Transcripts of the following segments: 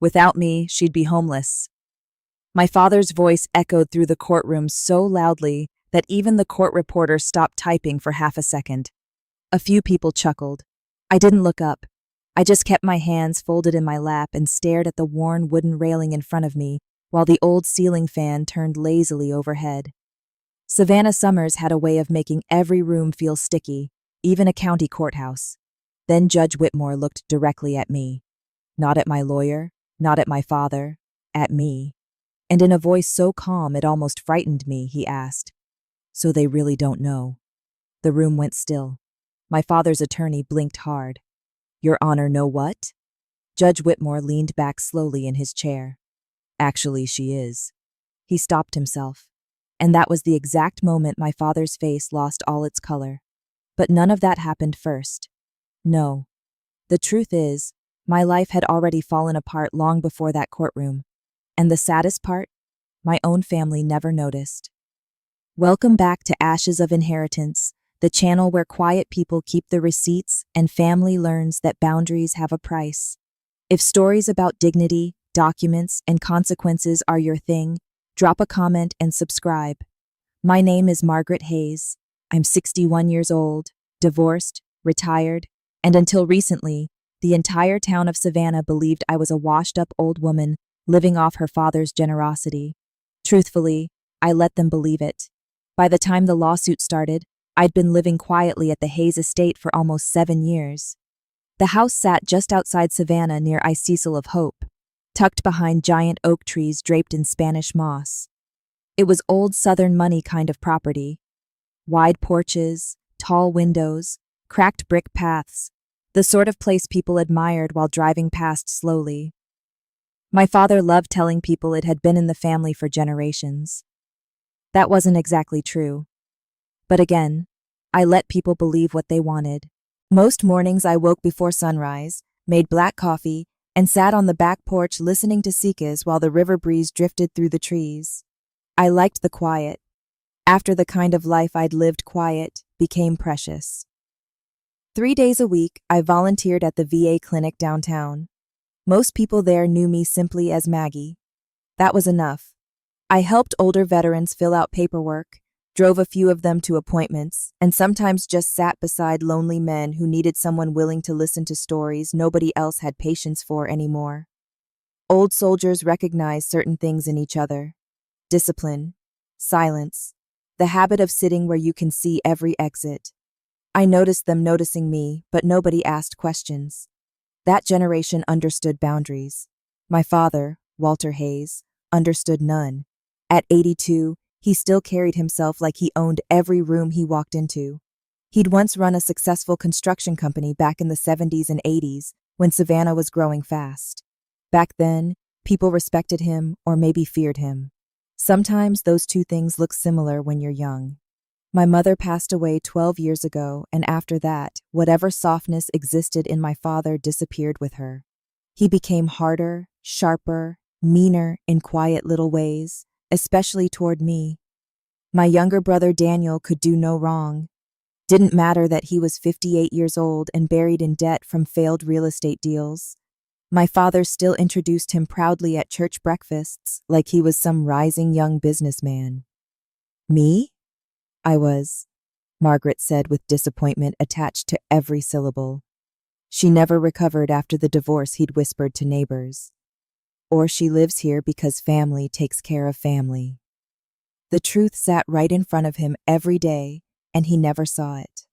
Without me, she'd be homeless. My father's voice echoed through the courtroom so loudly that even the court reporter stopped typing for half a second. A few people chuckled. I didn't look up. I just kept my hands folded in my lap and stared at the worn wooden railing in front of me while the old ceiling fan turned lazily overhead. Savannah Summers had a way of making every room feel sticky, even a county courthouse. Then Judge Whitmore looked directly at me. Not at my lawyer, not at my father, at me. And in a voice so calm it almost frightened me, he asked, "So they really don't know?" The room went still. My father's attorney blinked hard. "Your Honor, know what?" Judge Whitmore leaned back slowly in his chair. "Actually, she is." He stopped himself. And that was the exact moment my father's face lost all its color. But none of that happened first. No. The truth is, my life had already fallen apart long before that courtroom. And the saddest part? My own family never noticed. Welcome back to Ashes of Inheritance, the channel where quiet people keep the receipts and family learns that boundaries have a price. If stories about dignity, documents, and consequences are your thing, drop a comment and subscribe. My name is Margaret Hayes. I'm 61 years old, divorced, retired, and until recently, the entire town of Savannah believed I was a washed-up old woman living off her father's generosity. Truthfully, I let them believe it. By the time the lawsuit started, I'd been living quietly at the Hayes estate for almost 7 years. The house sat just outside Savannah near Cecil of Hope, tucked behind giant oak trees draped in Spanish moss. It was old Southern money kind of property. Wide porches, tall windows, cracked brick paths, the sort of place people admired while driving past slowly. My father loved telling people it had been in the family for generations. That wasn't exactly true. But again, I let people believe what they wanted. Most mornings I woke before sunrise, made black coffee, and sat on the back porch listening to cicadas while the river breeze drifted through the trees. I liked the quiet. After the kind of life I'd lived, quiet became precious. 3 days a week, I volunteered at the VA clinic downtown. Most people there knew me simply as Maggie. That was enough. I helped older veterans fill out paperwork, drove a few of them to appointments, and sometimes just sat beside lonely men who needed someone willing to listen to stories nobody else had patience for anymore. Old soldiers recognized certain things in each other: discipline, silence, the habit of sitting where you can see every exit. I noticed them noticing me, but nobody asked questions. That generation understood boundaries. My father, Walter Hayes, understood none. At 82, he still carried himself like he owned every room he walked into. He'd once run a successful construction company back in the 70s and 80s when Savannah was growing fast. Back then, people respected him or maybe feared him. Sometimes those two things look similar when you're young. My mother passed away 12 years ago, and after that, whatever softness existed in my father disappeared with her. He became harder, sharper, meaner in quiet little ways, especially toward me. My younger brother Daniel could do no wrong. Didn't matter that he was 58 years old and buried in debt from failed real estate deals. My father still introduced him proudly at church breakfasts like he was some rising young businessman. Me? I was, Margaret said with disappointment attached to every syllable. She never recovered after the divorce he'd whispered to neighbors. Or she lives here because family takes care of family. The truth sat right in front of him every day, and he never saw it.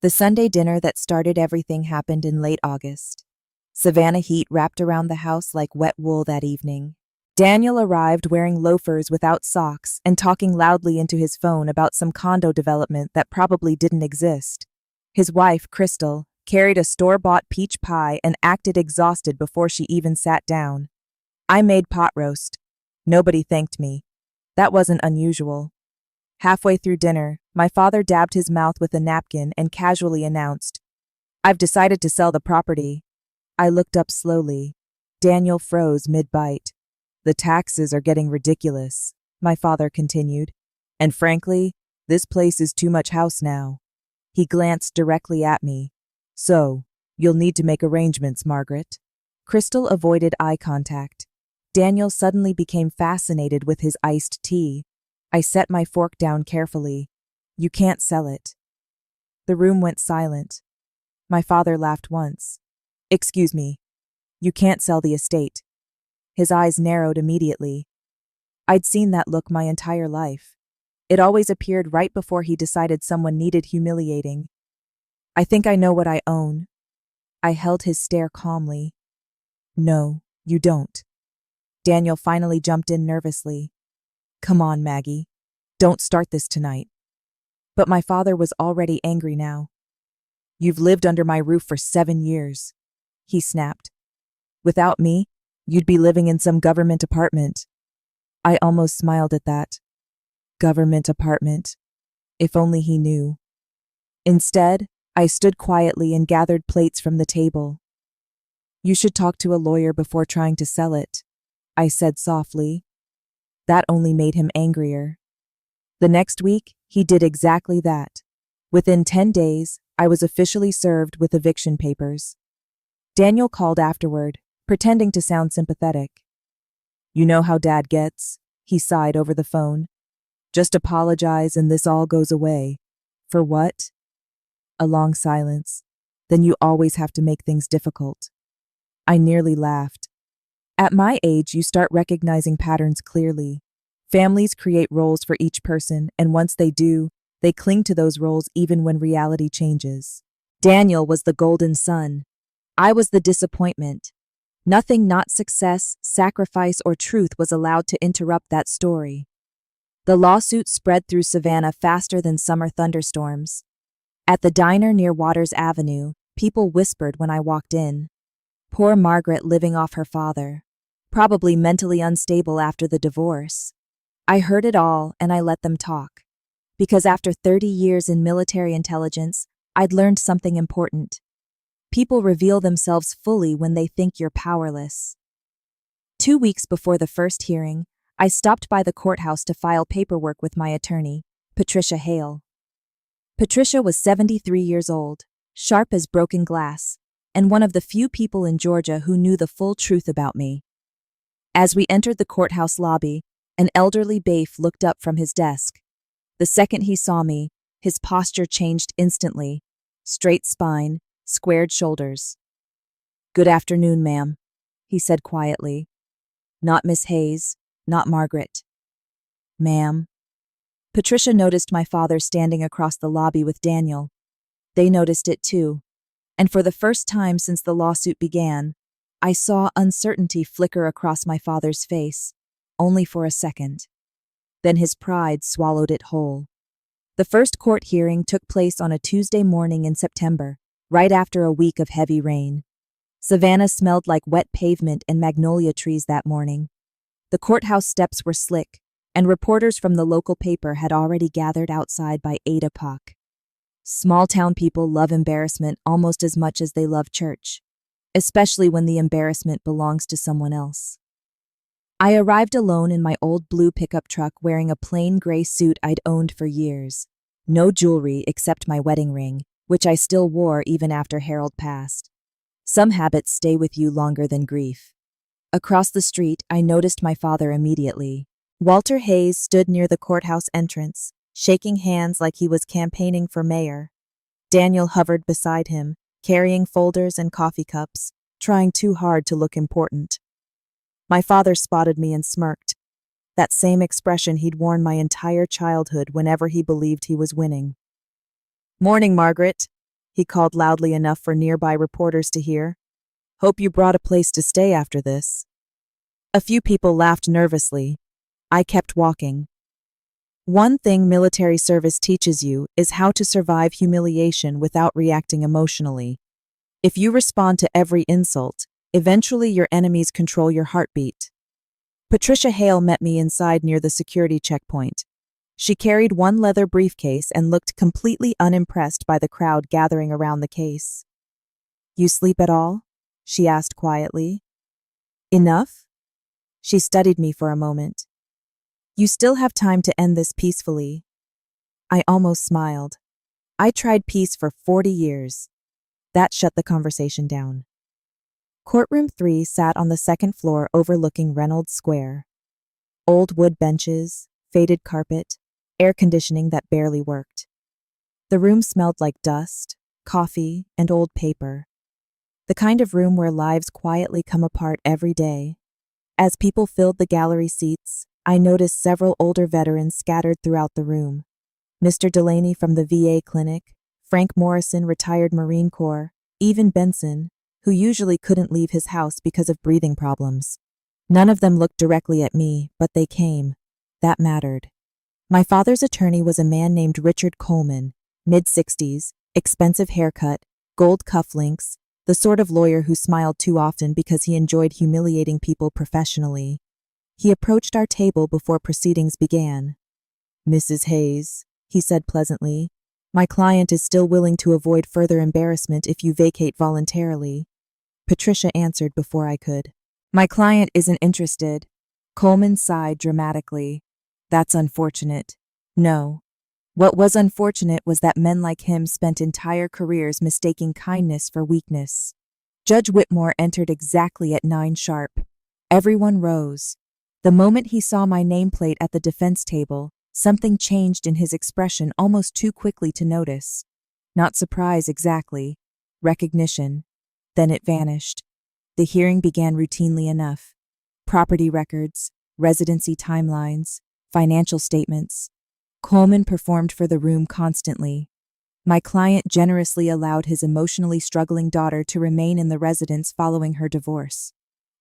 The Sunday dinner that started everything happened in late August. Savannah heat wrapped around the house like wet wool that evening. Daniel arrived wearing loafers without socks and talking loudly into his phone about some condo development that probably didn't exist. His wife, Crystal, carried a store-bought peach pie and acted exhausted before she even sat down. I made pot roast. Nobody thanked me. That wasn't unusual. Halfway through dinner, my father dabbed his mouth with a napkin and casually announced, "I've decided to sell the property." I looked up slowly. Daniel froze mid-bite. "The taxes are getting ridiculous," my father continued. "And frankly, this place is too much house now." He glanced directly at me. "So, you'll need to make arrangements, Margaret." Crystal avoided eye contact. Daniel suddenly became fascinated with his iced tea. I set my fork down carefully. You can't sell it. The room went silent. My father laughed once. Excuse me. You can't sell the estate. His eyes narrowed immediately. I'd seen that look my entire life. It always appeared right before he decided someone needed humiliating. I think I know what I own. I held his stare calmly. No, you don't. Daniel finally jumped in nervously. Come on, Maggie. Don't start this tonight. But my father was already angry now. You've lived under my roof for 7 years, he snapped. Without me, you'd be living in some government apartment. I almost smiled at that. Government apartment. If only he knew. Instead, I stood quietly and gathered plates from the table. You should talk to a lawyer before trying to sell it, I said softly. That only made him angrier. The next week, he did exactly that. Within 10 days, I was officially served with eviction papers. Daniel called afterward, pretending to sound sympathetic. You know how Dad gets, he sighed over the phone. Just apologize and this all goes away. For what? A long silence. Then you always have to make things difficult. I nearly laughed. At my age, you start recognizing patterns clearly. Families create roles for each person, and once they do, they cling to those roles even when reality changes. Daniel was the golden son. I was the disappointment. Nothing not success, sacrifice, or truth was allowed to interrupt that story. The lawsuit spread through Savannah faster than summer thunderstorms. At the diner near Waters Avenue, people whispered when I walked in. Poor Margaret living off her father. Probably mentally unstable after the divorce. I heard it all and I let them talk. Because after 30 years in military intelligence, I'd learned something important. People reveal themselves fully when they think you're powerless. 2 weeks before the first hearing, I stopped by the courthouse to file paperwork with my attorney, Patricia Hale. Patricia was 73 years old, sharp as broken glass, and one of the few people in Georgia who knew the full truth about me. As we entered the courthouse lobby, an elderly bailiff looked up from his desk. The second he saw me, his posture changed instantly. Straight spine, squared shoulders. Good afternoon, ma'am, he said quietly. Not Miss Hayes, not Margaret. Ma'am. Patricia noticed my father standing across the lobby with Daniel. They noticed it too. And for the first time since the lawsuit began, I saw uncertainty flicker across my father's face, only for a second. Then his pride swallowed it whole. The first court hearing took place on a Tuesday morning in September, right after a week of heavy rain. Savannah smelled like wet pavement and magnolia trees that morning. The courthouse steps were slick, and reporters from the local paper had already gathered outside by 8 o'clock. Small-town people love embarrassment almost as much as they love church, especially when the embarrassment belongs to someone else. I arrived alone in my old blue pickup truck wearing a plain gray suit I'd owned for years. No jewelry except my wedding ring, which I still wore even after Harold passed. Some habits stay with you longer than grief. Across the street, I noticed my father immediately. Walter Hayes stood near the courthouse entrance, shaking hands like he was campaigning for mayor. Daniel hovered beside him, carrying folders and coffee cups, trying too hard to look important. My father spotted me and smirked, that same expression he'd worn my entire childhood whenever he believed he was winning. Morning, Margaret, he called loudly enough for nearby reporters to hear. Hope you brought a place to stay after this. A few people laughed nervously. I kept walking. One thing military service teaches you is how to survive humiliation without reacting emotionally. If you respond to every insult, eventually your enemies control your heartbeat. Patricia Hale met me inside near the security checkpoint. She carried one leather briefcase and looked completely unimpressed by the crowd gathering around the case. You sleep at all? She asked quietly. Enough? She studied me for a moment. You still have time to end this peacefully. I almost smiled. I tried peace for 40 years. That shut the conversation down. Courtroom 3 sat on the second floor overlooking Reynolds Square. Old wood benches, faded carpet, air conditioning that barely worked. The room smelled like dust, coffee, and old paper. The kind of room where lives quietly come apart every day. As people filled the gallery seats, I noticed several older veterans scattered throughout the room. Mr. Delaney from the VA clinic, Frank Morrison, retired Marine Corps, even Benson, who usually couldn't leave his house because of breathing problems. None of them looked directly at me, but they came. That mattered. My father's attorney was a man named Richard Coleman, mid-60s, expensive haircut, gold cufflinks, the sort of lawyer who smiled too often because he enjoyed humiliating people professionally. He approached our table before proceedings began. "Mrs. Hayes," he said pleasantly, "my client is still willing to avoid further embarrassment if you vacate voluntarily." Patricia answered before I could. "My client isn't interested." Coleman sighed dramatically. "That's unfortunate." No. What was unfortunate was that men like him spent entire careers mistaking kindness for weakness. Judge Whitmore entered exactly at 9 sharp. Everyone rose. The moment he saw my nameplate at the defense table, something changed in his expression almost too quickly to notice. Not surprise exactly. Recognition. Then it vanished. The hearing began routinely enough. Property records, residency timelines, financial statements. Coleman performed for the room constantly. My client generously allowed his emotionally struggling daughter to remain in the residence following her divorce.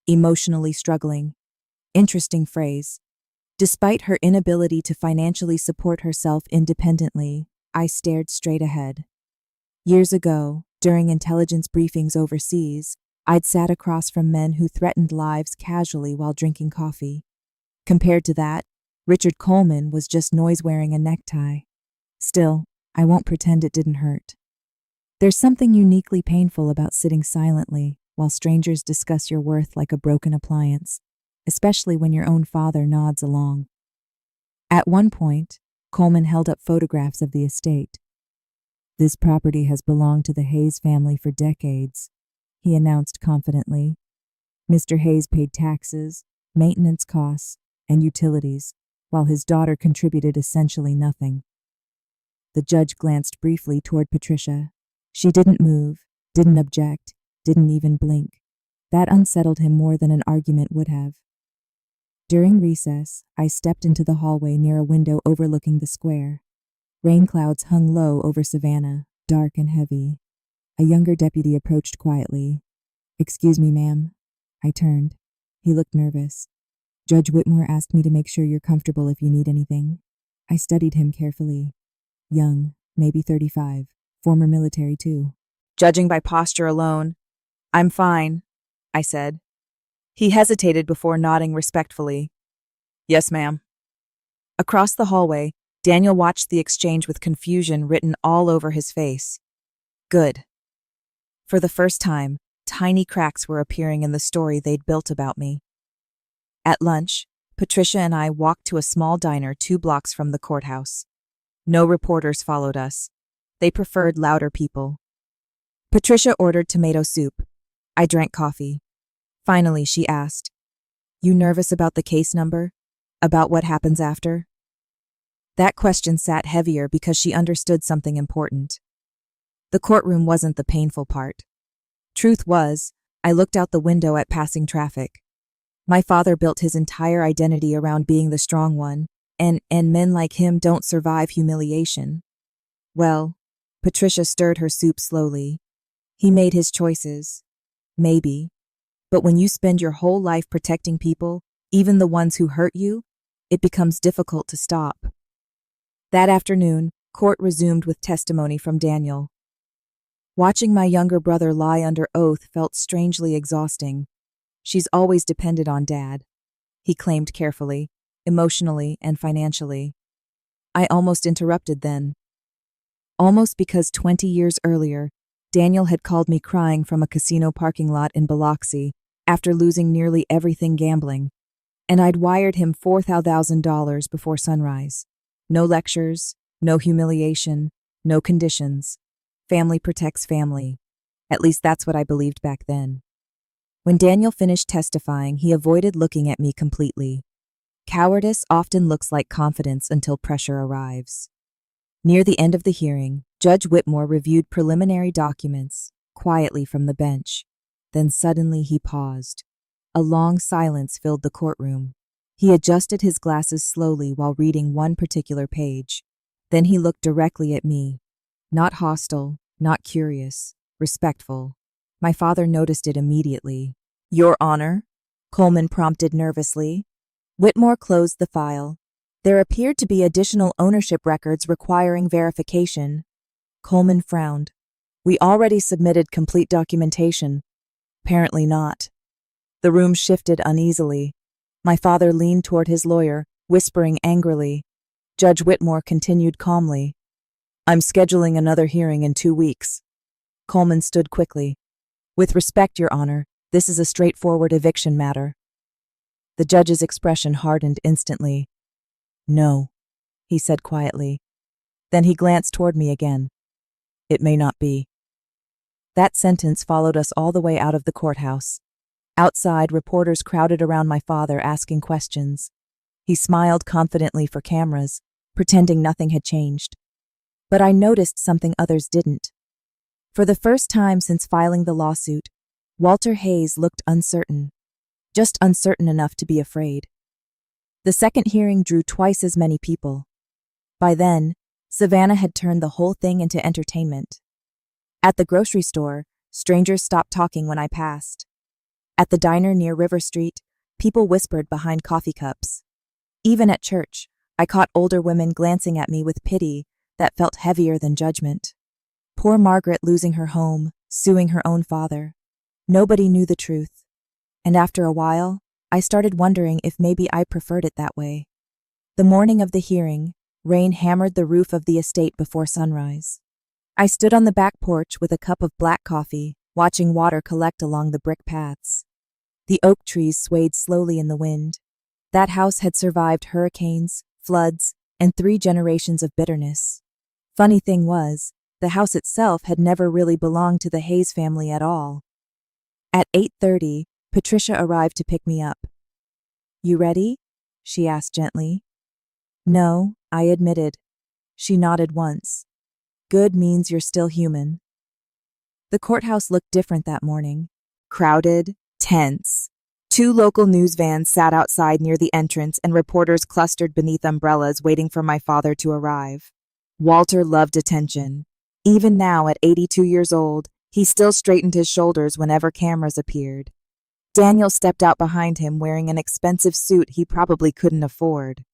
Emotionally struggling. Interesting phrase. Despite her inability to financially support herself independently, I stared straight ahead. Years ago, during intelligence briefings overseas, I'd sat across from men who threatened lives casually while drinking coffee. Compared to that, Richard Coleman was just noise wearing a necktie. Still, I won't pretend it didn't hurt. There's something uniquely painful about sitting silently while strangers discuss your worth like a broken appliance, especially when your own father nods along. At one point, Coleman held up photographs of the estate. "This property has belonged to the Hayes family for decades," he announced confidently. "Mr. Hayes paid taxes, maintenance costs, and utilities, while his daughter contributed essentially nothing." The judge glanced briefly toward Patricia. She didn't move, didn't object, didn't even blink. That unsettled him more than an argument would have. During recess, I stepped into the hallway near a window overlooking the square. Rain clouds hung low over Savannah, dark and heavy. A younger deputy approached quietly. "Excuse me, ma'am." I turned. He looked nervous. "Judge Whitmore asked me to make sure you're comfortable if you need anything." I studied him carefully. Young, maybe 35, former military too. "Judging by posture alone, I'm fine," I said. He hesitated before nodding respectfully. "Yes, ma'am." Across the hallway, Daniel watched the exchange with confusion written all over his face. Good. For the first time, tiny cracks were appearing in the story they'd built about me. At lunch, Patricia and I walked to a small diner 2 blocks from the courthouse. No reporters followed us. They preferred louder people. Patricia ordered tomato soup. I drank coffee. Finally, she asked, "You nervous about the case number? About what happens after?" That question sat heavier because she understood something important. The courtroom wasn't the painful part. Truth was, I looked out the window at passing traffic. My father built his entire identity around being the strong one, and men like him don't survive humiliation. Well, Patricia stirred her soup slowly. He made his choices. Maybe. But when you spend your whole life protecting people, even the ones who hurt you, it becomes difficult to stop. That afternoon, court resumed with testimony from Daniel. Watching my younger brother lie under oath felt strangely exhausting. "She's always depended on Dad," he claimed carefully, emotionally and financially. I almost interrupted then. Almost because 20 years earlier, Daniel had called me crying from a casino parking lot in Biloxi after losing nearly everything gambling, and I'd wired him $4,000 before sunrise. No lectures, no humiliation, no conditions. Family protects family. At least that's what I believed back then. When Daniel finished testifying, he avoided looking at me completely. Cowardice often looks like confidence until pressure arrives. Near the end of the hearing, Judge Whitmore reviewed preliminary documents quietly from the bench. Then suddenly he paused. A long silence filled the courtroom. He adjusted his glasses slowly while reading one particular page. Then he looked directly at me. Not hostile, not curious, respectful. My father noticed it immediately. "Your Honor?" Coleman prompted nervously. Whitmore closed the file. There appeared to be additional ownership records requiring verification. Coleman frowned. "We already submitted complete documentation." "Apparently not." The room shifted uneasily. My father leaned toward his lawyer, whispering angrily. Judge Whitmore continued calmly. "I'm scheduling another hearing in 2 weeks." Coleman stood quickly. "With respect, Your Honor, this is a straightforward eviction matter." The judge's expression hardened instantly. "No," he said quietly. Then he glanced toward me again. "It may not be." That sentence followed us all the way out of the courthouse. Outside, reporters crowded around my father asking questions. He smiled confidently for cameras, pretending nothing had changed. But I noticed something others didn't. For the first time since filing the lawsuit, Walter Hayes looked uncertain, just uncertain enough to be afraid. The second hearing drew twice as many people. By then, Savannah had turned the whole thing into entertainment. At the grocery store, strangers stopped talking when I passed. At the diner near River Street, people whispered behind coffee cups. Even at church, I caught older women glancing at me with pity that felt heavier than judgment. Poor Margaret losing her home, suing her own father. Nobody knew the truth. And after a while, I started wondering if maybe I preferred it that way. The morning of the hearing, rain hammered the roof of the estate before sunrise. I stood on the back porch with a cup of black coffee, watching water collect along the brick paths. The oak trees swayed slowly in the wind. That house had survived hurricanes, floods, and 3 generations of bitterness. Funny thing was, the house itself had never really belonged to the Hayes family at all. At 8:30, Patricia arrived to pick me up. "You ready?" she asked gently. "No," I admitted. She nodded once. "Good means you're still human." The courthouse looked different that morning. Crowded, tense. 2 local news vans sat outside near the entrance and reporters clustered beneath umbrellas waiting for my father to arrive. Walter loved attention. Even now, at 82 years old, he still straightened his shoulders whenever cameras appeared. Daniel stepped out behind him wearing an expensive suit he probably couldn't afford.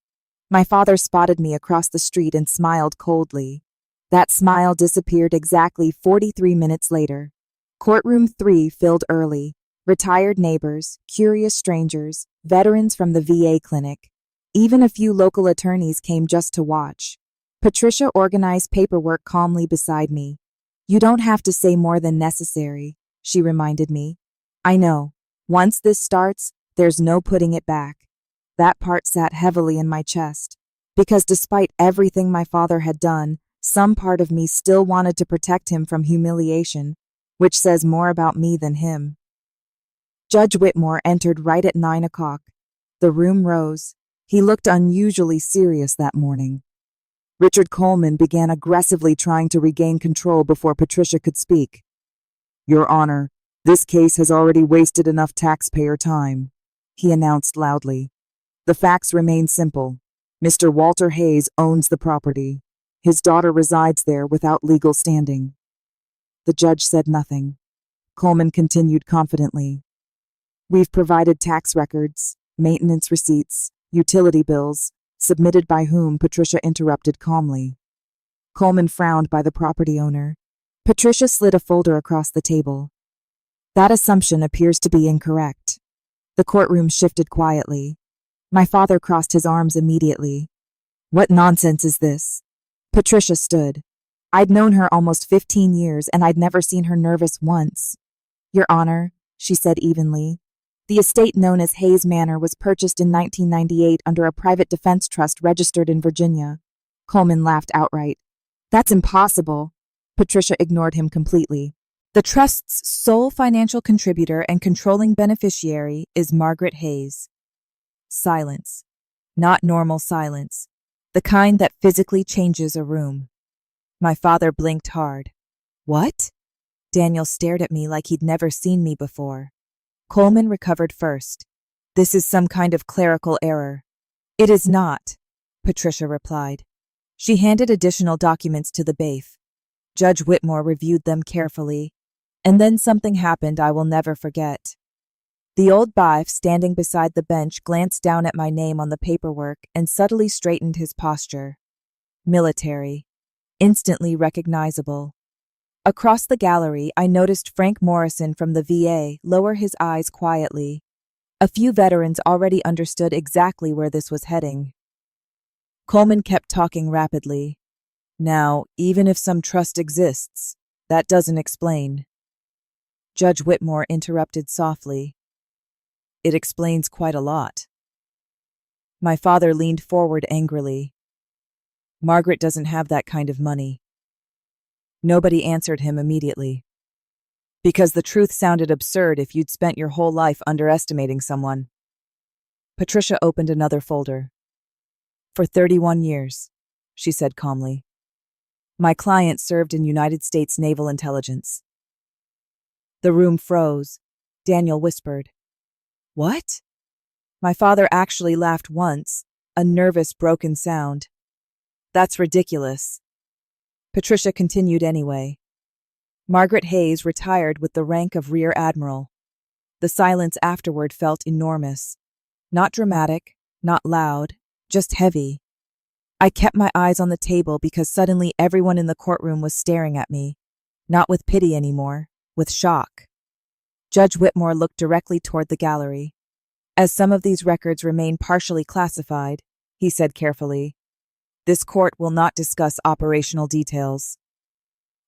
My father spotted me across the street and smiled coldly. That smile disappeared exactly 43 minutes later. Courtroom 3 filled early. Retired neighbors, curious strangers, veterans from the VA clinic. Even a few local attorneys came just to watch. Patricia organized paperwork calmly beside me. "You don't have to say more than necessary," she reminded me. "I know. Once this starts, there's no putting it back." That part sat heavily in my chest, because despite everything my father had done, some part of me still wanted to protect him from humiliation, which says more about me than him. Judge Whitmore entered right at 9 o'clock. The room rose. He looked unusually serious that morning. Richard Coleman began aggressively trying to regain control before Patricia could speak. "Your Honor, this case has already wasted enough taxpayer time," he announced loudly. "The facts remain simple. Mr. Walter Hayes owns the property. His daughter resides there without legal standing." The judge said nothing. Coleman continued confidently. "We've provided tax records, maintenance receipts, utility bills, submitted by whom?" Patricia interrupted calmly. Coleman frowned by the property owner. Patricia slid a folder across the table. "That assumption appears to be incorrect." The courtroom shifted quietly. My father crossed his arms immediately. "What nonsense is this?" Patricia stood. I'd known her almost 15 years and I'd never seen her nervous once. "Your Honor," she said evenly, "the estate known as Hayes Manor was purchased in 1998 under a private defense trust registered in Virginia." Coleman laughed outright. "That's impossible." Patricia ignored him completely. The trust's sole financial contributor and controlling beneficiary is Margaret Hayes. Silence. Not normal silence. The kind that physically changes a room. My father blinked hard. What? Daniel stared at me like he'd never seen me before. Coleman recovered first. This is some kind of clerical error. It is not, Patricia replied. She handed additional documents to the bailiff. Judge Whitmore reviewed them carefully. And then something happened I will never forget. The old bailiff standing beside the bench glanced down at my name on the paperwork and subtly straightened his posture. Military. Instantly recognizable. Across the gallery, I noticed Frank Morrison from the VA lower his eyes quietly. A few veterans already understood exactly where this was heading. Coleman kept talking rapidly. Now, even if some trust exists, that doesn't explain. Judge Whitmore interrupted softly. It explains quite a lot. My father leaned forward angrily. Margaret doesn't have that kind of money. Nobody answered him immediately. Because the truth sounded absurd if you'd spent your whole life underestimating someone. Patricia opened another folder. For 31 years, she said calmly. My client served in United States Naval Intelligence. The room froze. Daniel whispered. What? My father actually laughed once, a nervous, broken sound. That's ridiculous. Patricia continued anyway. Margaret Hayes retired with the rank of Rear Admiral. The silence afterward felt enormous. Not dramatic, not loud, just heavy. I kept my eyes on the table because suddenly everyone in the courtroom was staring at me, not with pity anymore, with shock. Judge Whitmore looked directly toward the gallery. As some of these records remain partially classified, he said carefully, this court will not discuss operational details.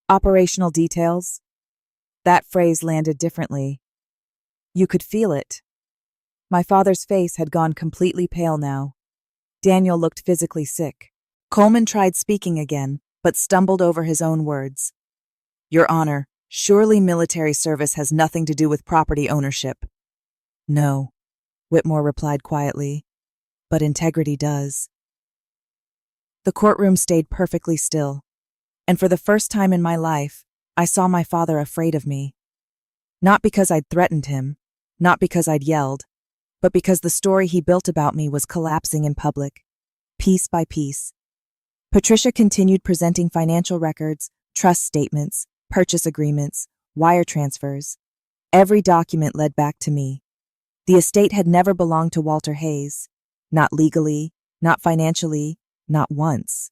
Operational details? That phrase landed differently. You could feel it. My father's face had gone completely pale now. Daniel looked physically sick. Coleman tried speaking again, but stumbled over his own words. Your Honor, surely military service has nothing to do with property ownership. No, Whitmore replied quietly, but integrity does. The courtroom stayed perfectly still, and for the first time in my life, I saw my father afraid of me. Not because I'd threatened him, not because I'd yelled, but because the story he built about me was collapsing in public, piece by piece. Patricia continued presenting financial records, trust statements, purchase agreements, wire transfers. Every document led back to me. The estate had never belonged to Walter Hayes, not legally, not financially, not once.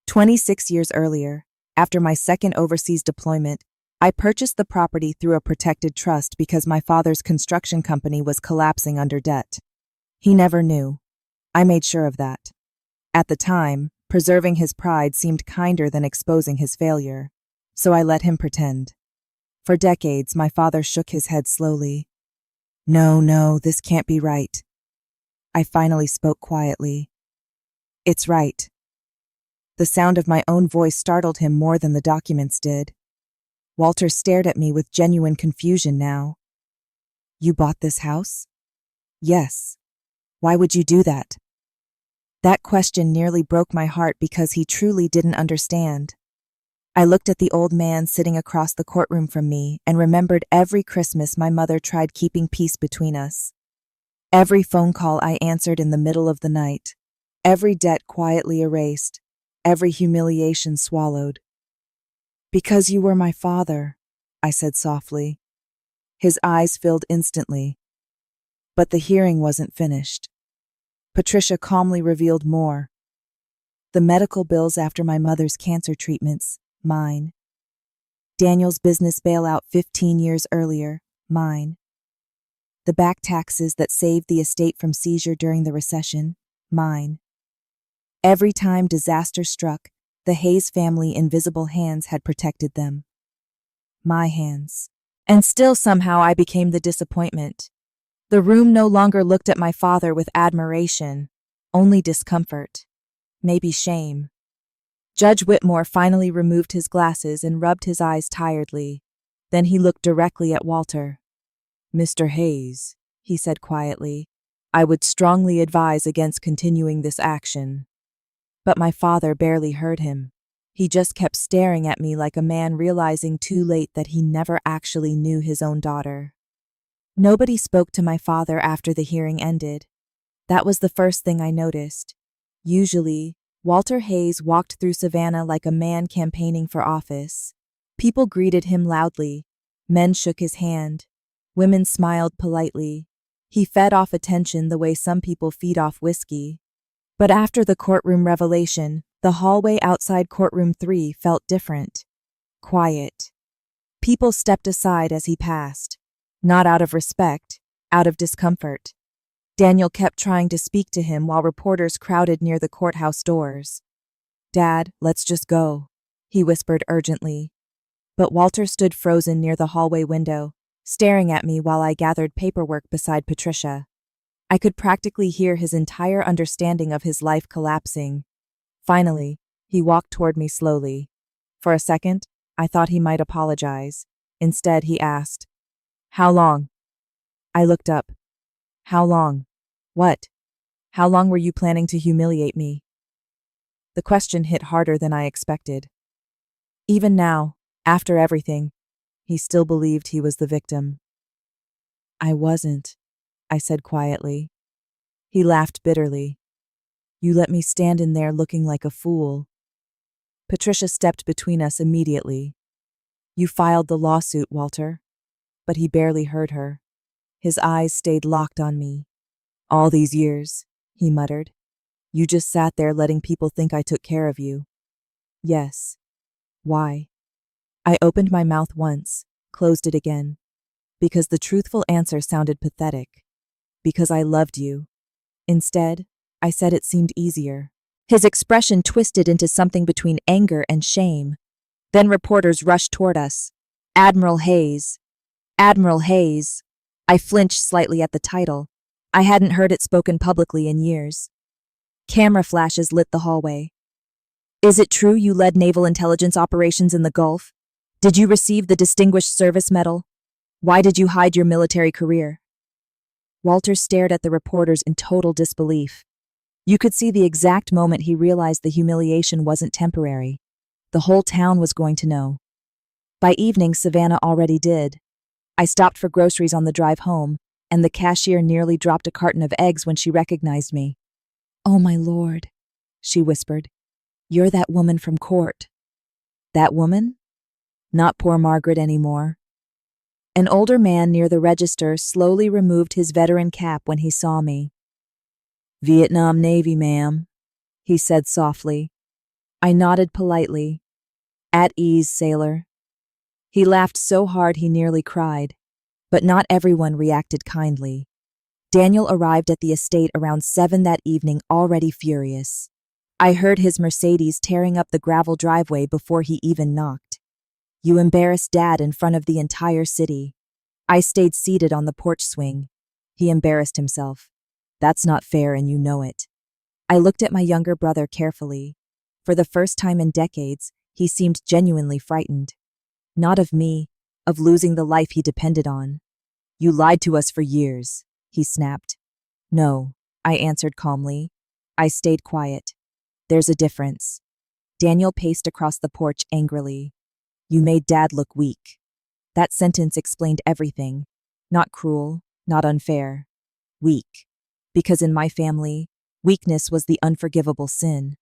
26 years earlier, after my second overseas deployment, I purchased the property through a protected trust because my father's construction company was collapsing under debt. He never knew. I made sure of that. At the time, preserving his pride seemed kinder than exposing his failure, so I let him pretend. For decades, my father shook his head slowly. No, this can't be right. I finally spoke quietly. It's right. The sound of my own voice startled him more than the documents did. Walter stared at me with genuine confusion now. You bought this house? Yes. Why would you do that? That question nearly broke my heart because he truly didn't understand. I looked at the old man sitting across the courtroom from me and remembered every Christmas my mother tried keeping peace between us. Every phone call I answered in the middle of the night. Every debt quietly erased. Every humiliation swallowed. Because you were my father, I said softly. His eyes filled instantly. But the hearing wasn't finished. Patricia calmly revealed more. The medical bills after my mother's cancer treatments, mine. Daniel's business bailout 15 years earlier, mine. The back taxes that saved the estate from seizure during the recession, mine. Every time disaster struck, the Hayes family invisible hands had protected them. My hands. And still somehow I became the disappointment. The room no longer looked at my father with admiration, only discomfort, maybe shame. Judge Whitmore finally removed his glasses and rubbed his eyes tiredly. Then he looked directly at Walter. "Mr. Hayes," he said quietly, "I would strongly advise against continuing this action." But my father barely heard him. He just kept staring at me like a man realizing too late that he never actually knew his own daughter. Nobody spoke to my father after the hearing ended. That was the first thing I noticed. Usually, Walter Hayes walked through Savannah like a man campaigning for office. People greeted him loudly. Men shook his hand. Women smiled politely. He fed off attention the way some people feed off whiskey. But after the courtroom revelation, the hallway outside courtroom 3 felt different. Quiet. People stepped aside as he passed. Not out of respect, out of discomfort. Daniel kept trying to speak to him while reporters crowded near the courthouse doors. "Dad, let's just go," he whispered urgently. But Walter stood frozen near the hallway window, staring at me while I gathered paperwork beside Patricia. I could practically hear his entire understanding of his life collapsing. Finally, he walked toward me slowly. For a second, I thought he might apologize. Instead, he asked, "How long?" I looked up. "How long? What? How long were you planning to humiliate me?" The question hit harder than I expected. Even now, after everything, he still believed he was the victim. "I wasn't," I said quietly. He laughed bitterly. "You let me stand in there looking like a fool." Patricia stepped between us immediately. "You filed the lawsuit, Walter." But he barely heard her. His eyes stayed locked on me. "All these years," he muttered. "You just sat there letting people think I took care of you." "Yes." "Why?" I opened my mouth once, closed it again. Because the truthful answer sounded pathetic. Because I loved you. Instead, I said it seemed easier. His expression twisted into something between anger and shame. Then reporters rushed toward us. "Admiral Hayes! Admiral Hayes!" I flinched slightly at the title. I hadn't heard it spoken publicly in years. Camera flashes lit the hallway. "Is it true you led naval intelligence operations in the Gulf? Did you receive the Distinguished Service Medal? Why did you hide your military career?" Walter stared at the reporters in total disbelief. You could see the exact moment he realized the humiliation wasn't temporary. The whole town was going to know. By evening, Savannah already did. I stopped for groceries on the drive home, and the cashier nearly dropped a carton of eggs when she recognized me. "Oh, my lord," she whispered. "You're that woman from court." That woman? Not poor Margaret anymore. An older man near the register slowly removed his veteran cap when he saw me. "Vietnam Navy, ma'am," he said softly. I nodded politely. "At ease, sailor." He laughed so hard he nearly cried. But not everyone reacted kindly. Daniel arrived at the estate around 7 that evening, already furious. I heard his Mercedes tearing up the gravel driveway before he even knocked. "You embarrassed Dad in front of the entire city." I stayed seated on the porch swing. "He embarrassed himself. That's not fair and you know it." I looked at my younger brother carefully. For the first time in decades, he seemed genuinely frightened. Not of me, of losing the life he depended on. "You lied to us for years," he snapped. "No," I answered calmly. I stayed quiet. "There's a difference." Daniel paced across the porch angrily. "You made Dad look weak." That sentence explained everything. Not cruel, not unfair. Weak. Because in my family, weakness was the unforgivable sin.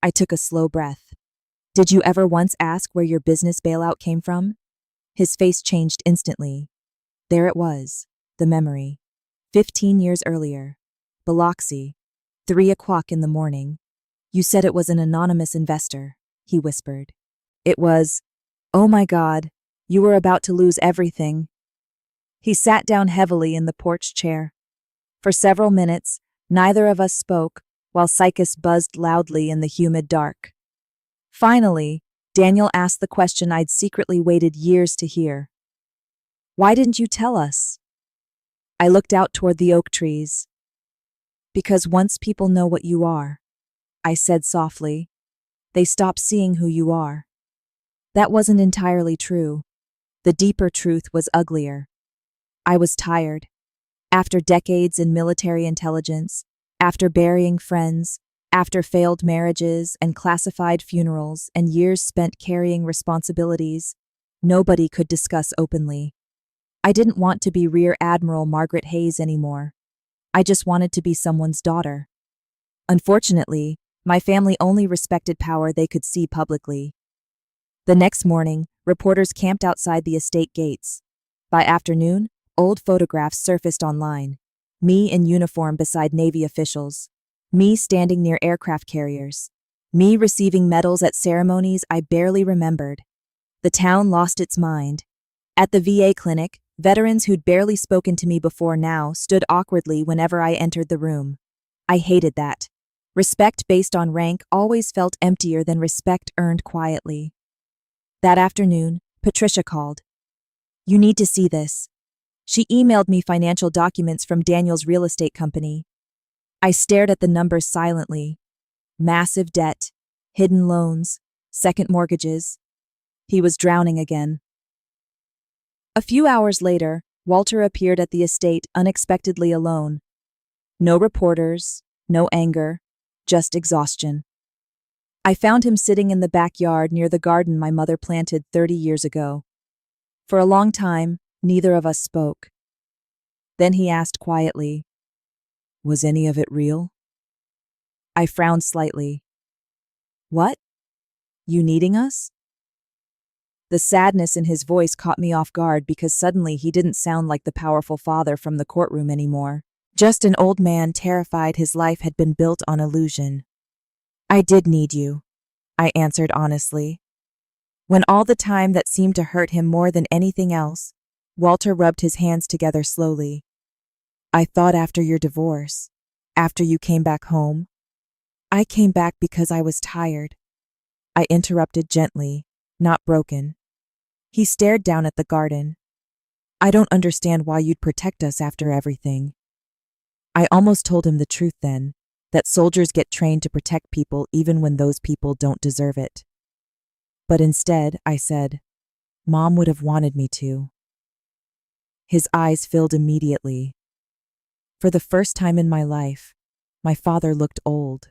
I took a slow breath. "Did you ever once ask where your business bailout came from?" His face changed instantly. There it was, the memory. 15 years earlier. Biloxi. 3 o'clock in the morning. "You said it was an anonymous investor," he whispered. "It was. Oh my God, you were about to lose everything." He sat down heavily in the porch chair. For several minutes, neither of us spoke, while cycus buzzed loudly in the humid dark. Finally, Daniel asked the question I'd secretly waited years to hear. "Why didn't you tell us?" I looked out toward the oak trees. "Because once people know what you are," I said softly, "they stop seeing who you are." That wasn't entirely true. The deeper truth was uglier. I was tired. After decades in military intelligence, after burying friends, after failed marriages and classified funerals and years spent carrying responsibilities, nobody could discuss openly. I didn't want to be Rear Admiral Margaret Hayes anymore. I just wanted to be someone's daughter. Unfortunately, my family only respected power they could see publicly. The next morning, reporters camped outside the estate gates. By afternoon, old photographs surfaced online. Me in uniform beside Navy officials. Me standing near aircraft carriers. Me receiving medals at ceremonies I barely remembered. The town lost its mind. At the VA clinic, veterans who'd barely spoken to me before now stood awkwardly whenever I entered the room. I hated that. Respect based on rank always felt emptier than respect earned quietly. That afternoon, Patricia called. "You need to see this." She emailed me financial documents from Daniel's real estate company. I stared at the numbers silently. Massive debt, hidden loans, second mortgages. He was drowning again. A few hours later, Walter appeared at the estate unexpectedly alone. No reporters, no anger, just exhaustion. I found him sitting in the backyard near the garden my mother planted 30 years ago. For a long time, neither of us spoke. Then he asked quietly, "Was any of it real?" I frowned slightly. "What? You needing us?" The sadness in his voice caught me off guard because suddenly he didn't sound like the powerful father from the courtroom anymore. Just an old man terrified his life had been built on illusion. "I did need you," I answered honestly. When all the time that seemed to hurt him more than anything else, Walter rubbed his hands together slowly. "I thought after your divorce, after you came back home." "I came back because I was tired," I interrupted gently, not broken. He stared down at the garden. "I don't understand why you'd protect us after everything." I almost told him the truth then, that soldiers get trained to protect people even when those people don't deserve it. But instead, I said, "Mom would have wanted me to." His eyes filled immediately. For the first time in my life, my father looked old.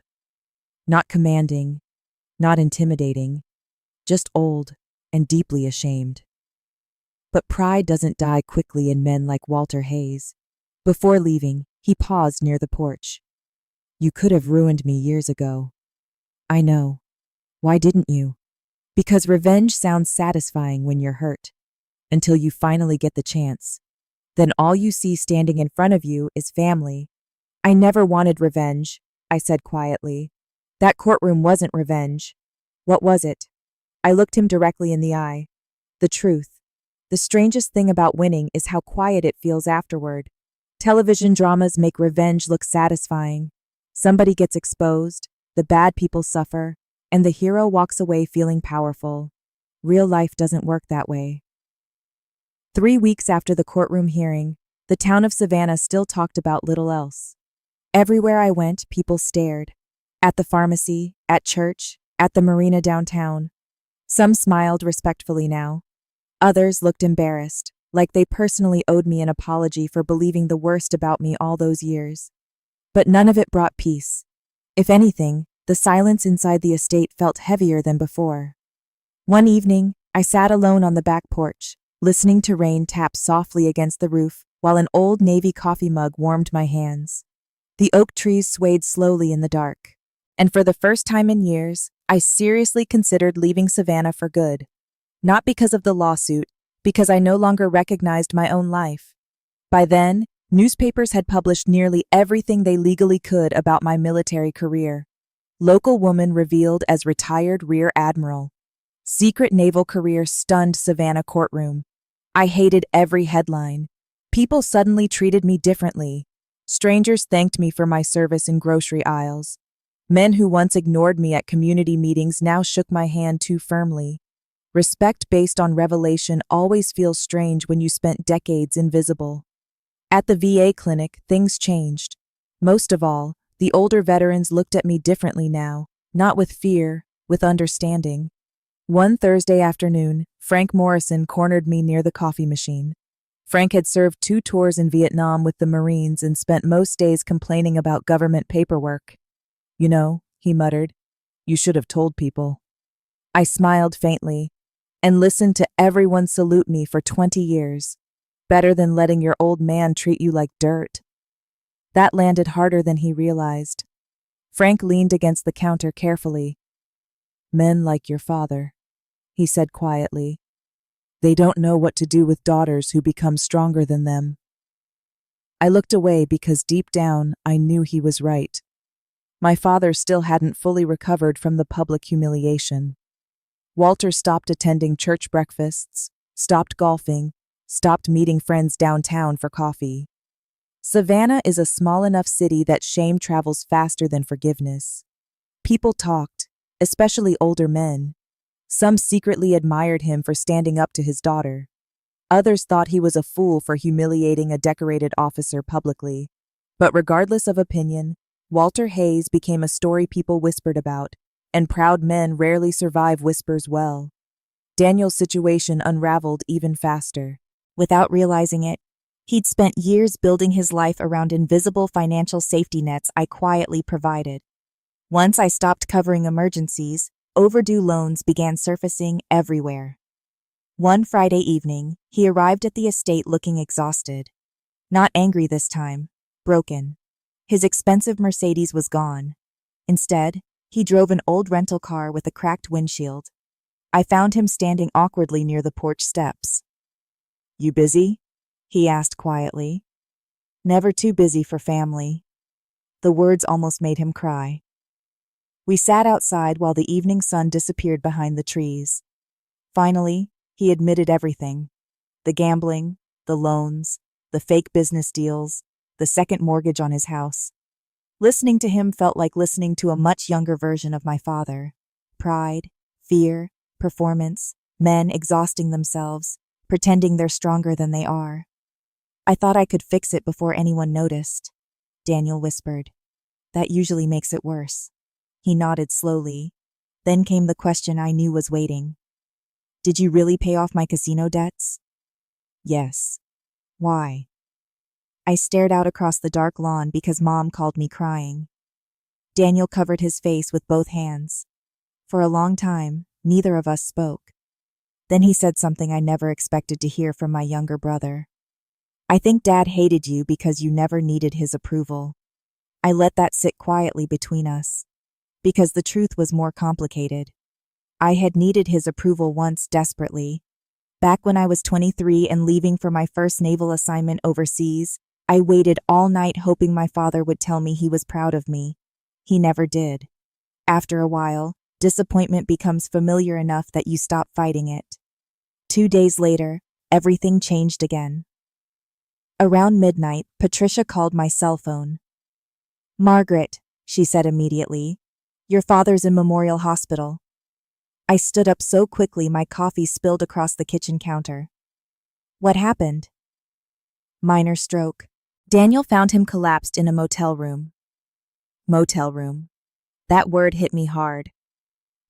Not commanding, not intimidating, just old and deeply ashamed. But pride doesn't die quickly in men like Walter Hayes. Before leaving, he paused near the porch. "You could have ruined me years ago." "I know. Why didn't you?" "Because revenge sounds satisfying when you're hurt. Until you finally get the chance. Then all you see standing in front of you is family." "I never wanted revenge," I said quietly. "That courtroom wasn't revenge." "What was it?" I looked him directly in the eye. "The truth. The strangest thing about winning is how quiet it feels afterward. Television dramas make revenge look satisfying. Somebody gets exposed, the bad people suffer, and the hero walks away feeling powerful. Real life doesn't work that way." 3 weeks after the courtroom hearing, the town of Savannah still talked about little else. Everywhere I went, people stared. At the pharmacy, at church, at the marina downtown. Some smiled respectfully now. Others looked embarrassed, like they personally owed me an apology for believing the worst about me all those years. But none of it brought peace. If anything, the silence inside the estate felt heavier than before. One evening, I sat alone on the back porch, listening to rain tap softly against the roof while an old Navy coffee mug warmed my hands. The oak trees swayed slowly in the dark. And for the first time in years, I seriously considered leaving Savannah for good. Not because of the lawsuit, because I no longer recognized my own life. By then, newspapers had published nearly everything they legally could about my military career. Local woman revealed as retired Rear Admiral. Secret naval career stunned Savannah courtroom. I hated every headline. People suddenly treated me differently. Strangers thanked me for my service in grocery aisles. Men who once ignored me at community meetings now shook my hand too firmly. Respect based on revelation always feels strange when you spent decades invisible. At the VA clinic, things changed. Most of all, the older veterans looked at me differently now, not with fear, with understanding. One Thursday afternoon, Frank Morrison cornered me near the coffee machine. Frank had served 2 tours in Vietnam with the Marines and spent most days complaining about government paperwork. "You know," he muttered, "you should have told people." I smiled faintly and listened to everyone salute me for 20 years. Better than letting your old man treat you like dirt. That landed harder than he realized. Frank leaned against the counter carefully. "Men like your father," he said quietly. "They don't know what to do with daughters who become stronger than them." I looked away because deep down I knew he was right. My father still hadn't fully recovered from the public humiliation. Walter stopped attending church breakfasts, stopped golfing, stopped meeting friends downtown for coffee. Savannah is a small enough city that shame travels faster than forgiveness. People talked, especially older men. Some secretly admired him for standing up to his daughter. Others thought he was a fool for humiliating a decorated officer publicly. But regardless of opinion, Walter Hayes became a story people whispered about, and proud men rarely survive whispers well. Daniel's situation unraveled even faster. Without realizing it, he'd spent years building his life around invisible financial safety nets I quietly provided. Once I stopped covering emergencies, overdue loans began surfacing everywhere. One Friday evening, he arrived at the estate looking exhausted. Not angry this time, broken. His expensive Mercedes was gone. Instead, he drove an old rental car with a cracked windshield. I found him standing awkwardly near the porch steps. "You busy?" he asked quietly. "Never too busy for family." The words almost made him cry. We sat outside while the evening sun disappeared behind the trees. Finally, he admitted everything. The gambling, the loans, the fake business deals, the second mortgage on his house. Listening to him felt like listening to a much younger version of my father. Pride, fear, performance, men exhausting themselves, pretending they're stronger than they are. "I thought I could fix it before anyone noticed," Daniel whispered. "That usually makes it worse." He nodded slowly. Then came the question I knew was waiting. "Did you really pay off my casino debts?" "Yes." "Why?" I stared out across the dark lawn because Mom called me crying. Daniel covered his face with both hands. For a long time, neither of us spoke. Then he said something I never expected to hear from my younger brother. "I think Dad hated you because you never needed his approval." I let that sit quietly between us, because the truth was more complicated. I had needed his approval once desperately. Back when I was 23 and leaving for my first naval assignment overseas, I waited all night hoping my father would tell me he was proud of me. He never did. After a while, disappointment becomes familiar enough that you stop fighting it. 2 days later, everything changed again. Around midnight, Patricia called my cell phone. "Margaret," she said immediately, "your father's in Memorial Hospital." I stood up so quickly my coffee spilled across the kitchen counter. "What happened?" "Minor stroke. Daniel found him collapsed in a motel room." Motel room. That word hit me hard.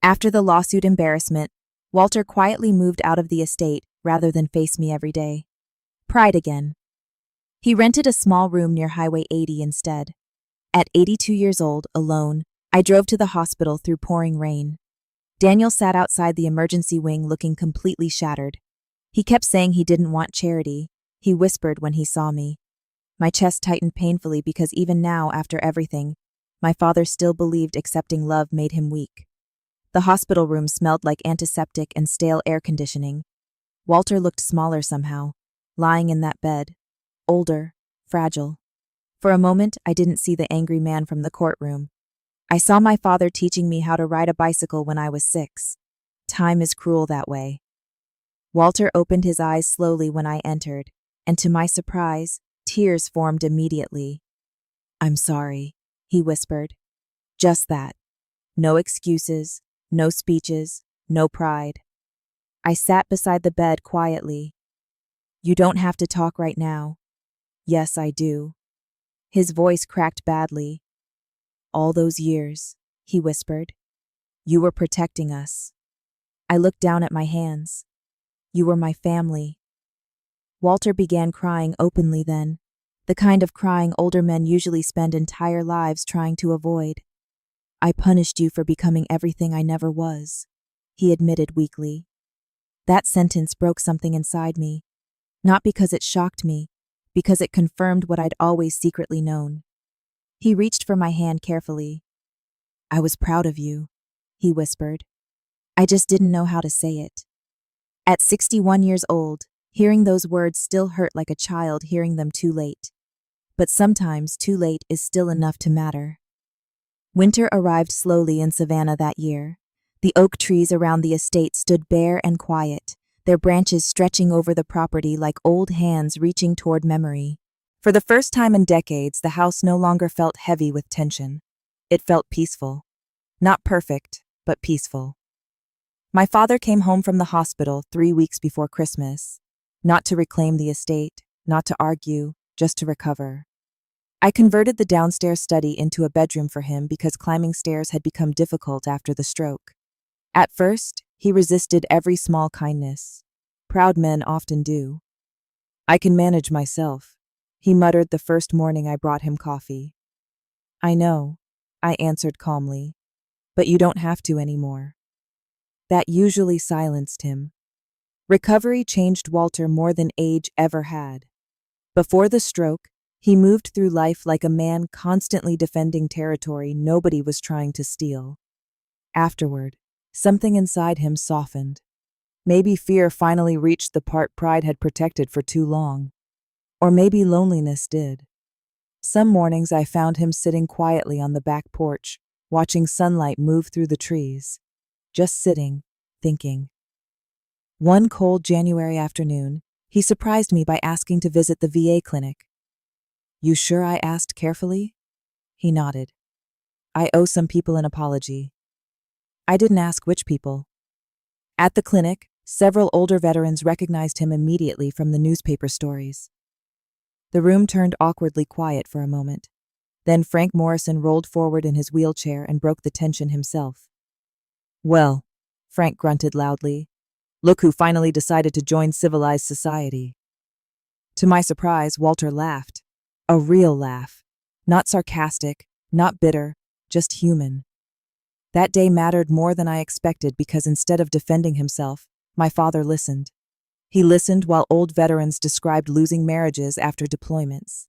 After the lawsuit embarrassment, Walter quietly moved out of the estate rather than face me every day. Pride again. He rented a small room near Highway 80 instead. At 82 years old, alone, I drove to the hospital through pouring rain. Daniel sat outside the emergency wing looking completely shattered. He kept saying he didn't want charity. He whispered when he saw me. My chest tightened painfully because even now, after everything, my father still believed accepting love made him weak. The hospital room smelled like antiseptic and stale air conditioning. Walter looked smaller somehow, lying in that bed, older, fragile. For a moment, I didn't see the angry man from the courtroom. I saw my father teaching me how to ride a bicycle when I was 6. Time is cruel that way. Walter opened his eyes slowly when I entered, and to my surprise, tears formed immediately. "I'm sorry," he whispered. Just that. No excuses, no speeches, no pride. I sat beside the bed quietly. "You don't have to talk right now." "Yes, I do." His voice cracked badly. "All those years," he whispered, "you were protecting us." I looked down at my hands. You were my family." Walter began crying openly then, the kind of crying older men usually spend entire lives trying to avoid. "I punished you for becoming everything I never was," he admitted weakly. That sentence broke something inside me, not because it shocked me, because it confirmed what I'd always secretly known. He reached for my hand carefully. "I was proud of you," he whispered. "I just didn't know how to say it." At 61 years old, hearing those words still hurt like a child hearing them too late. But sometimes too late is still enough to matter. Winter arrived slowly in Savannah that year. The oak trees around the estate stood bare and quiet, their branches stretching over the property like old hands reaching toward memory. For the first time in decades, the house no longer felt heavy with tension. It felt peaceful. Not perfect, but peaceful. My father came home from the hospital 3 weeks before Christmas. Not to reclaim the estate, not to argue, just to recover. I converted the downstairs study into a bedroom for him because climbing stairs had become difficult after the stroke. At first, he resisted every small kindness. Proud men often do. "I can manage myself," he muttered the first morning I brought him coffee. "I know," I answered calmly, "but you don't have to anymore." That usually silenced him. Recovery changed Walter more than age ever had. Before the stroke, he moved through life like a man constantly defending territory nobody was trying to steal. Afterward, something inside him softened. Maybe fear finally reached the part pride had protected for too long. Or maybe loneliness did. Some mornings I found him sitting quietly on the back porch, watching sunlight move through the trees. Just sitting, thinking. One cold January afternoon, he surprised me by asking to visit the VA clinic. "You sure?" I asked carefully. He nodded. "I owe some people an apology." I didn't ask which people. At the clinic, several older veterans recognized him immediately from the newspaper stories. The room turned awkwardly quiet for a moment. Then Frank Morrison rolled forward in his wheelchair and broke the tension himself. "Well," Frank grunted loudly, "look who finally decided to join civilized society." To my surprise, Walter laughed. A real laugh. Not sarcastic, not bitter, just human. That day mattered more than I expected because instead of defending himself, my father listened. He listened while old veterans described losing marriages after deployments.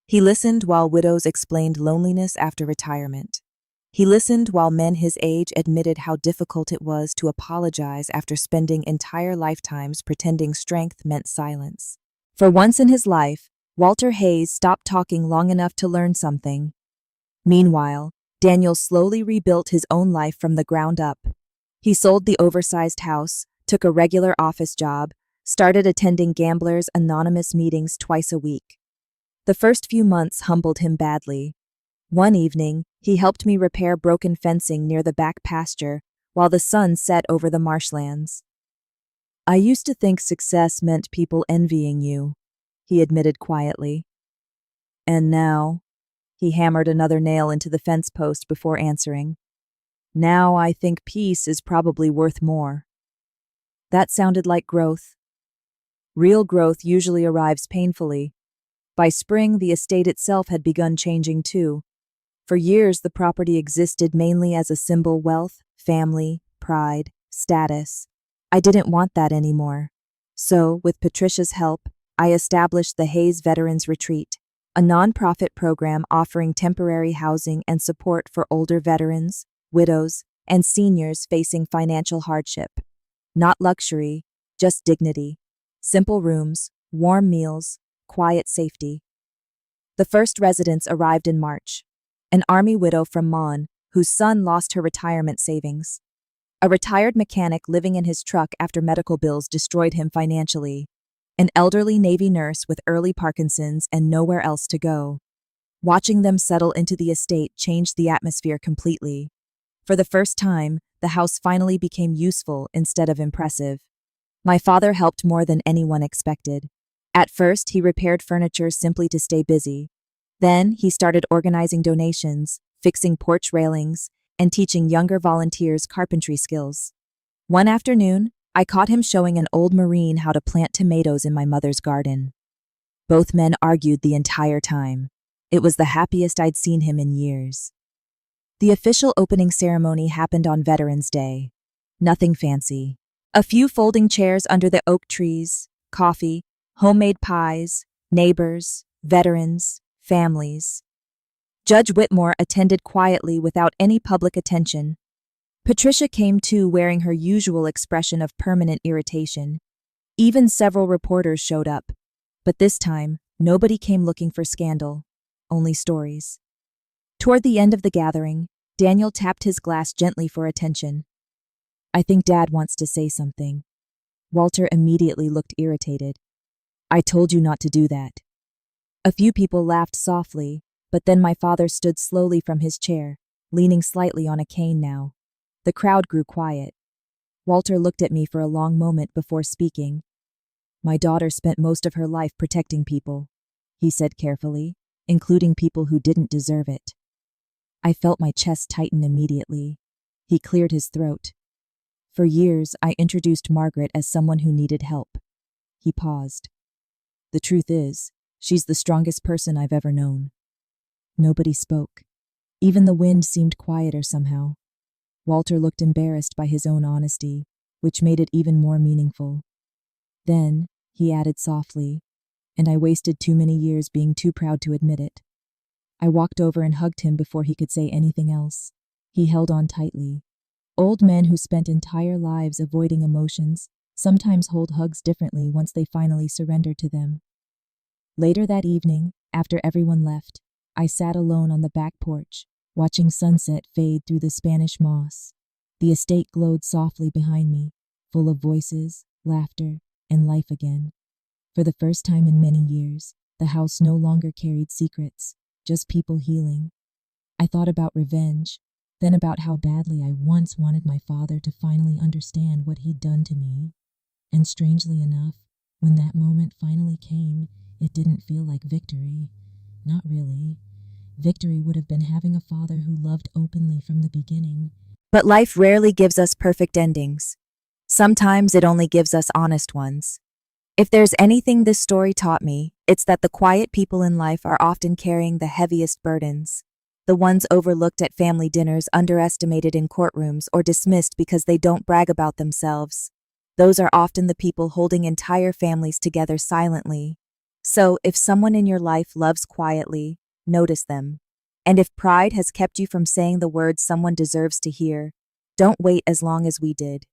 He listened while widows explained loneliness after retirement. He listened while men his age admitted how difficult it was to apologize after spending entire lifetimes pretending strength meant silence. For once in his life, Walter Hayes stopped talking long enough to learn something. Meanwhile, Daniel slowly rebuilt his own life from the ground up. He sold the oversized house, took a regular office job, started attending Gamblers Anonymous meetings twice a week. The first few months humbled him badly. One evening, he helped me repair broken fencing near the back pasture while the sun set over the marshlands. "I used to think success meant people envying you," he admitted quietly. "And now," he hammered another nail into the fence post before answering, "now I think peace is probably worth more." That sounded like growth. Real growth usually arrives painfully. By spring, the estate itself had begun changing too. For years, the property existed mainly as a symbol: wealth, family, pride, status. I didn't want that anymore. So, with Patricia's help, I established the Hayes Veterans Retreat, a nonprofit program offering temporary housing and support for older veterans, widows, and seniors facing financial hardship. Not luxury, just dignity. Simple rooms, warm meals, quiet safety. The first residents arrived in March. An Army widow from Mon, whose son lost her retirement savings. A retired mechanic living in his truck after medical bills destroyed him financially. An elderly Navy nurse with early Parkinson's and nowhere else to go. Watching them settle into the estate changed the atmosphere completely. For the first time, the house finally became useful instead of impressive. My father helped more than anyone expected. At first, he repaired furniture simply to stay busy. Then, he started organizing donations, fixing porch railings, and teaching younger volunteers carpentry skills. One afternoon, I caught him showing an old Marine how to plant tomatoes in my mother's garden. Both men argued the entire time. It was the happiest I'd seen him in years. The official opening ceremony happened on Veterans Day. Nothing fancy. A few folding chairs under the oak trees, coffee, homemade pies, neighbors, veterans, families. Judge Whitmore attended quietly without any public attention. Patricia came too, wearing her usual expression of permanent irritation. Even several reporters showed up. But this time, nobody came looking for scandal, only stories. Toward the end of the gathering, Daniel tapped his glass gently for attention. I think Dad wants to say something. Walter immediately looked irritated. I told you not to do that. A few people laughed softly, but then my father stood slowly from his chair, leaning slightly on a cane now. The crowd grew quiet. Walter looked at me for a long moment before speaking. My daughter spent most of her life protecting people, he said carefully, including people who didn't deserve it. I felt my chest tighten immediately. He cleared his throat. For years, I introduced Margaret as someone who needed help. He paused. The truth is, she's the strongest person I've ever known. Nobody spoke. Even the wind seemed quieter somehow. Walter looked embarrassed by his own honesty, which made it even more meaningful. Then, he added softly, and I wasted too many years being too proud to admit it. I walked over and hugged him before he could say anything else. He held on tightly. Old men who spent entire lives avoiding emotions sometimes hold hugs differently once they finally surrender to them. Later that evening, after everyone left, I sat alone on the back porch, watching sunset fade through the Spanish moss. The estate glowed softly behind me, full of voices, laughter, and life again. For the first time in many years, the house no longer carried secrets, just people healing. I thought about revenge, then about how badly I once wanted my father to finally understand what he'd done to me. And strangely enough, when that moment finally came, it didn't feel like victory. Not really. Victory would have been having a father who loved openly from the beginning. But life rarely gives us perfect endings. Sometimes it only gives us honest ones. If there's anything this story taught me, it's that the quiet people in life are often carrying the heaviest burdens. The ones overlooked at family dinners, underestimated in courtrooms, or dismissed because they don't brag about themselves. Those are often the people holding entire families together silently. So, if someone in your life loves quietly, notice them. And if pride has kept you from saying the words someone deserves to hear, don't wait as long as we did.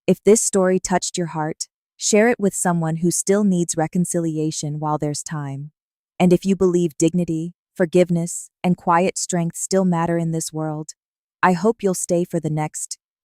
If this story touched your heart, share it with someone who still needs reconciliation while there's time. And if you believe dignity, forgiveness, and quiet strength still matter in this world, I hope you'll stay for the next